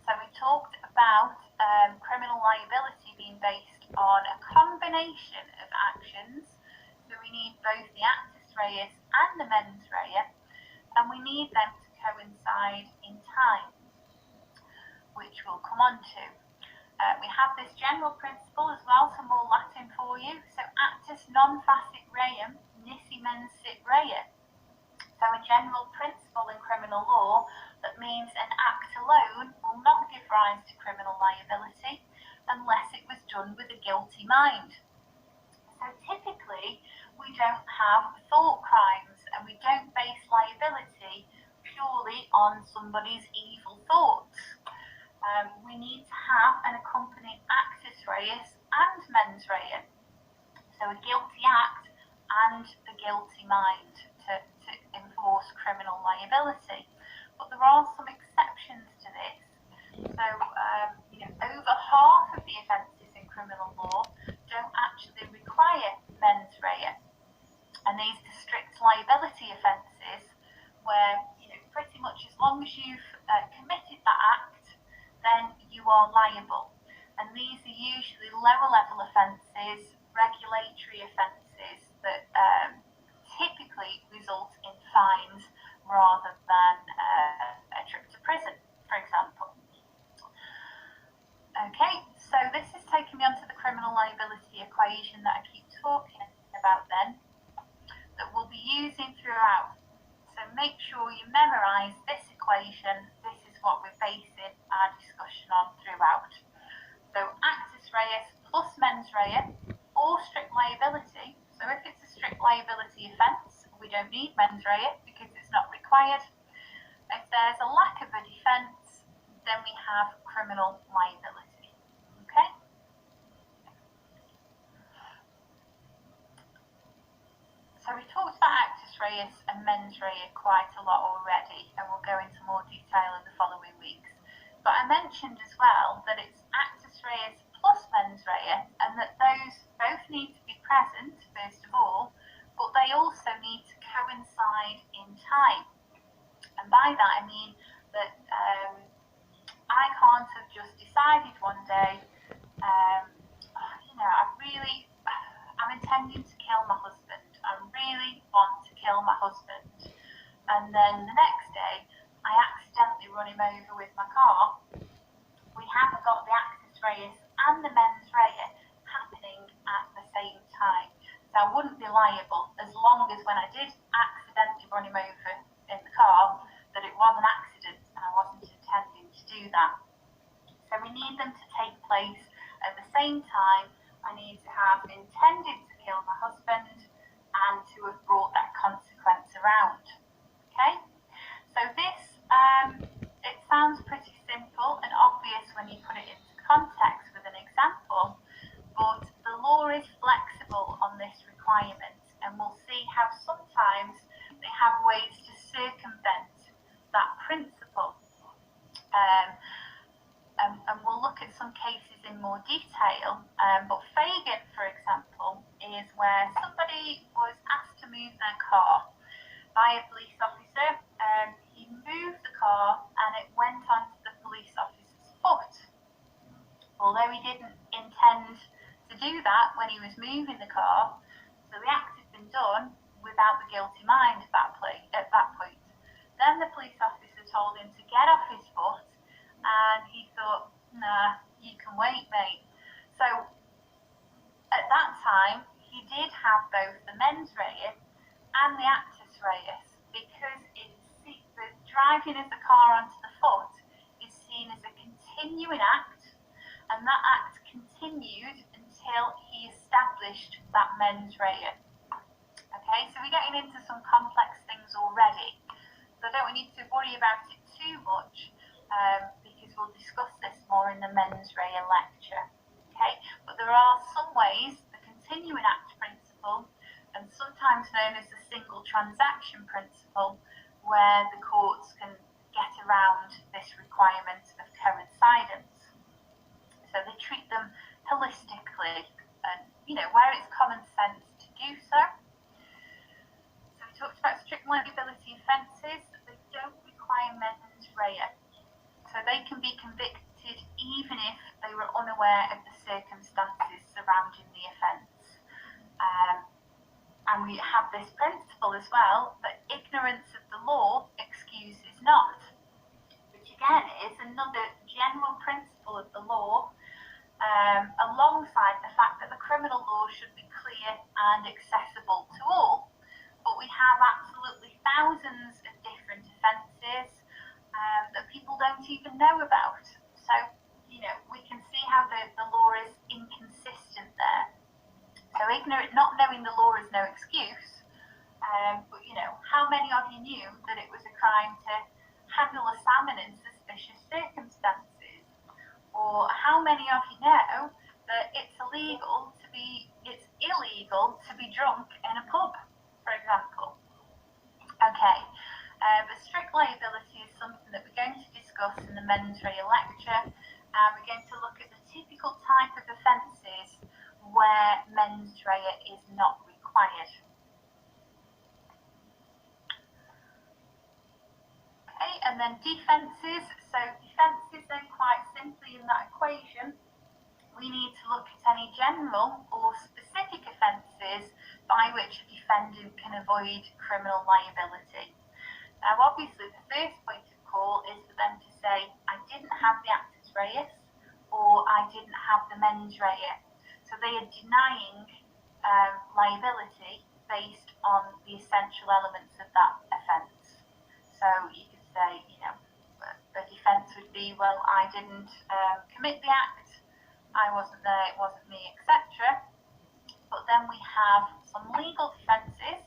so we talked about criminal liability being based on a combination of actions. So we need both the actus reus and the mens rea, and we need them to coincide in time, which we'll come on to. We have this general principle as well, some more Latin for you. So actus non facit reum, nisi mens sit rea. So a general principle in criminal law that means an act alone will not give rise to criminal liability unless it was done with a guilty mind. So typically we don't have thought crimes and we don't base liability purely on somebody's evil thoughts. We need to have an accompanying actus reus and mens rea, so a guilty act and a guilty mind to enforce criminal liability. But there are some exceptions to this. So, over half of the offences in criminal law don't actually require mens rea, and these are strict liability offences where pretty much as long as you've committed that act, then you are liable. And these are usually lower level offences, regulatory offences that typically result in fines rather than a trip to prison, for example. Okay, so this is taking me onto the criminal liability equation that I keep talking about then, that we'll be using throughout. So make sure you memorise this equation. This is what we're basing our discussion on throughout. So actus reus plus mens rea or strict liability. So if it's a strict liability offence, we don't need mens rea because it's not required. If there's a lack of a defence, then we have criminal liability. Okay? So we talked about actus reus and mens rea quite a lot already, and we'll go into more detail in the following weeks. But I mentioned as well that it's actus reus plus mens rea, and that those both need to be present, first of all, but they also need to coincide in time. And by that I mean that I can't have just decided one day, I'm intending to kill my husband. I really want to kill my husband. And then the next day, I accidentally run him over with my car. We haven't got the actus reus and the mens rea happening at the same time. So I wouldn't be liable as long as when I did accidentally run him over in the car, that it was an accident and I wasn't intending to do that. So we need them to take place at the same time. I need to have intended to kill my husband and to have brought that consequence around. Okay? So this, it sounds pretty simple and obvious when you put it into context with an example, but the law is flexible on this requirement, and we'll see how sometimes they have ways to circumvent that principle. And we'll look at some cases in more detail, but Fagin, for example, is where somebody was asked to move their car by a police officer. He moved the car and it went onto the police officer's foot. Although he didn't intend to do that when he was moving the car, so the act had been done without the guilty mind at that point. Then the police officer told him to get off his foot, and he thought, nah, you can wait, mate. So at that time, he did have both the mens rea and the actus reus, because the driving of the car onto the foot is seen as a continuing act, and that act continued until he established that mens rea. Okay, so we're getting into some complex things already, so I don't want you to worry about it too much, because we'll discuss this more in the mens rea lecture. Okay, but there are some ways, the continuing act principle, and sometimes known as the single transaction principle, where the courts can get around this requirement of coincidence. So they treat them holistically and, where it's common sense to do so. So we talked about strict liability offences. They don't require mens rea. So they can be convicted even if they were unaware of the circumstances surrounding the offence. And we have this principle as well, that ignorance of the law excuses not, which again is another general principle of the law, alongside the fact that the criminal law should be clear and accessible to all. But we have absolutely thousands of different offences that people don't even know about. So, we can see how the law is inconsistent there. So not knowing the law is no excuse, but how many of you knew that it was a crime to handle a salmon in suspicious circumstances? Or how many of you know that it's illegal to be drunk in a pub, for example? Okay, but strict liability is something that we're going to discuss in the mens rea lecture. We're going to look at the typical type of offences where mens rea is not required. Okay, and then defences. So defences then quite simply in that equation, we need to look at any general or specific offences by which a defendant can avoid criminal liability. Now obviously the first point of call is for them to say, I didn't have the actus reus, or I didn't have the mens rea. So they are denying liability based on the essential elements of that offence. So you could say, the defence would be, well, I didn't commit the act, I wasn't there, it wasn't me, etc. But then we have some legal defences.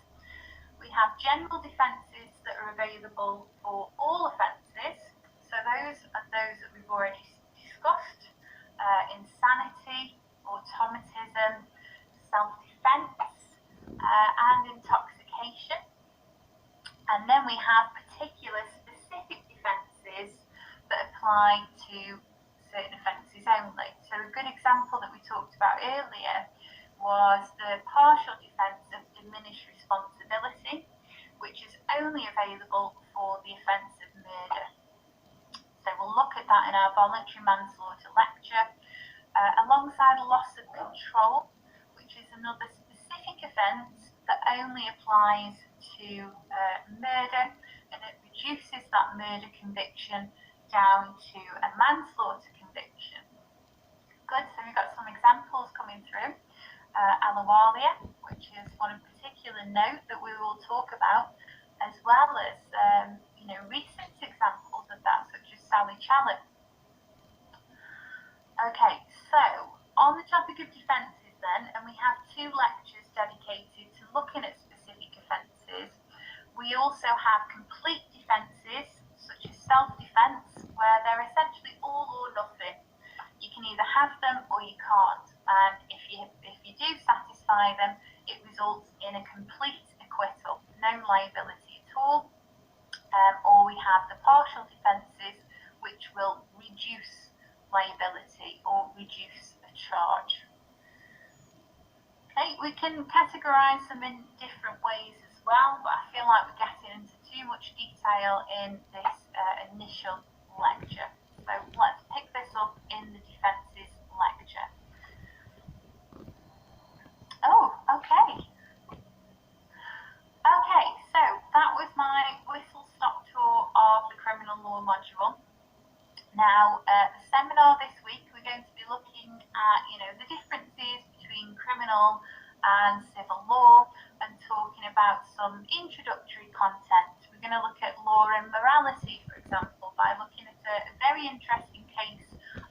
We have general defences that are available for all offences. So those are those that we've already discussed: insanity, automatism, self-defence, and intoxication. And then we have particular specific defences that apply to certain offences only. So a good example that we talked about earlier was the partial defence of diminished responsibility, which is only available for the offence of murder. So we'll look at that in our voluntary manslaughter lecture, alongside loss of control, which is another specific offence that only applies to murder, and it reduces that murder conviction down to a manslaughter conviction. Good, so we've got some examples coming through. Alawalia, which is one of particular note that we will talk about, as well as recent examples of that, such as Sally Challen. Okay, so on the topic of defences then, and we have 2 lectures dedicated to looking at specific offences. We also have complete defences, such as self-defence, where they're essentially all or nothing. You can either have them or you can't, and if you do satisfy them, it results in a complete acquittal, no liability at all. Or we have the partial defences, which will reduce liability or reduce a charge. Okay, we can categorise them in different ways as well, but I feel like we're getting into too much detail in this initial lecture. So let's pick this up in the defences lecture. Oh, okay. Okay, so that was my whistle-stop tour of the criminal law module. Now, the seminar this week, we're going to be looking at, the differences between criminal and civil law, and talking about some introductory content. We're going to look at law and morality, for example, by looking at a very interesting case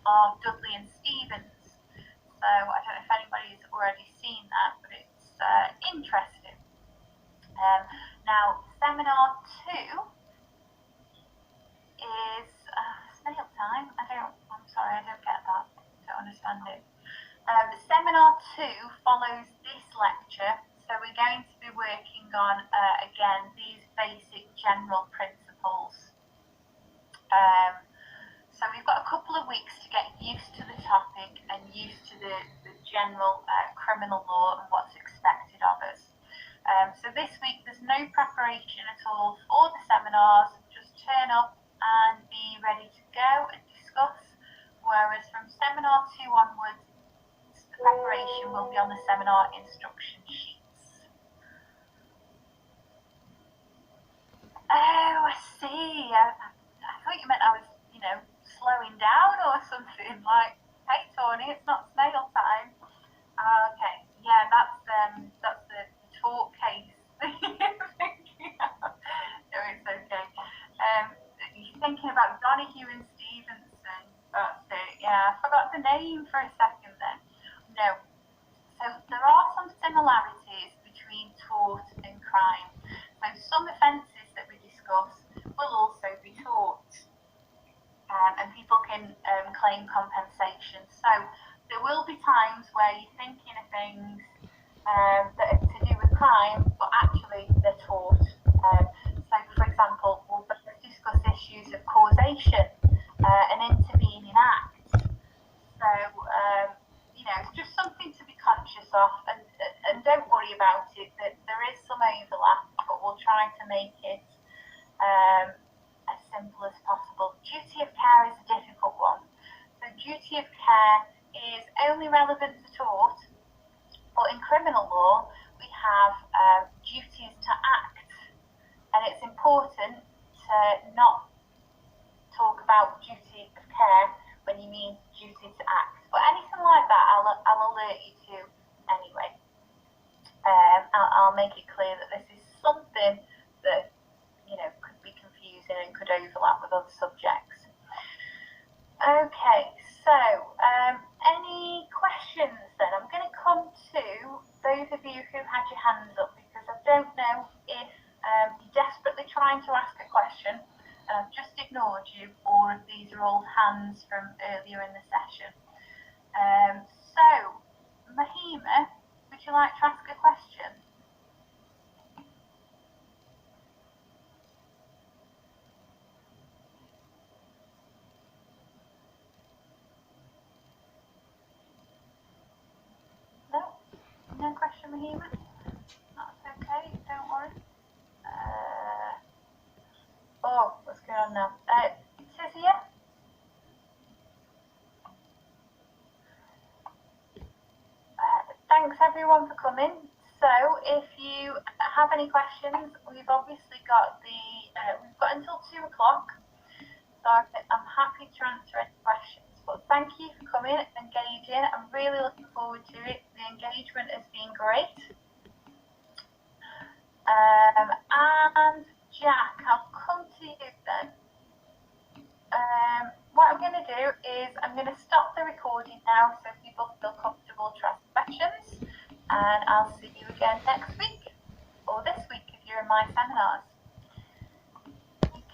of Dudley and Stevens. So I don't know if anybody's already seen that, but it's interesting. Now, seminar 2 is snail time. I'm sorry, I don't get that. Don't understand it. Seminar 2 follows this lecture, so we're going to be working on, again, these basic general principles. So we've got a couple of weeks to get used to the topic and used to the general criminal law and what's expected of us. So this week there's no preparation at all for the seminars, just turn up and be ready to go and discuss, whereas from seminar 2 onwards, the preparation will be on the seminar instruction sheets. Oh, I see. I thought you meant I was, slowing down or something, like, hey Tony, it's not snail time. Okay, yeah, that's the talk case that you're thinking of. No, it's okay. You're thinking about Donahue and Stevenson. That's it. Yeah, I forgot the name for a second then. No. So there are some similarities between tort and crime. So some offences that we discuss will also be tort. And people can claim compensation. So there will be times where you're thinking of things that are to do with crime, but actually they're tort. So, for example, we'll both discuss issues of causation and intervening acts. So, it's just something to be conscious of, and don't worry about it, that there is some overlap, but we'll try to make it as simple as possible. Duty of care is a difficult one. So duty of care is only relevant to tort, but in criminal law we have duties to act, and it's important to not talk about duty of care when you mean duty to act. But anything like that, I'll alert you to anyway. I'll make it clear that this is something that could be confusing and could overlap with other subjects. Okay, so any questions then? I'm going to come to those of you who had your hands up, because I don't know if you're desperately trying to ask a question and I've just ignored you, or if these are all hands from earlier in the session. So, Mahima, would you like to ask a question? No question, Mahima? That's okay, don't worry. What's going on now? It says here. Thanks everyone for coming. So if you have any questions, we've obviously got we've got until 2 o'clock. So I'm happy to answer any questions. But thank you for coming and engaging. I'm really looking forward to it. The engagement has been great. And Jack, I'll come to you then. What I'm going to do is I'm going to stop the recording now so people feel comfortable to ask questions. And I'll see you again next week, or this week if you're in my seminars.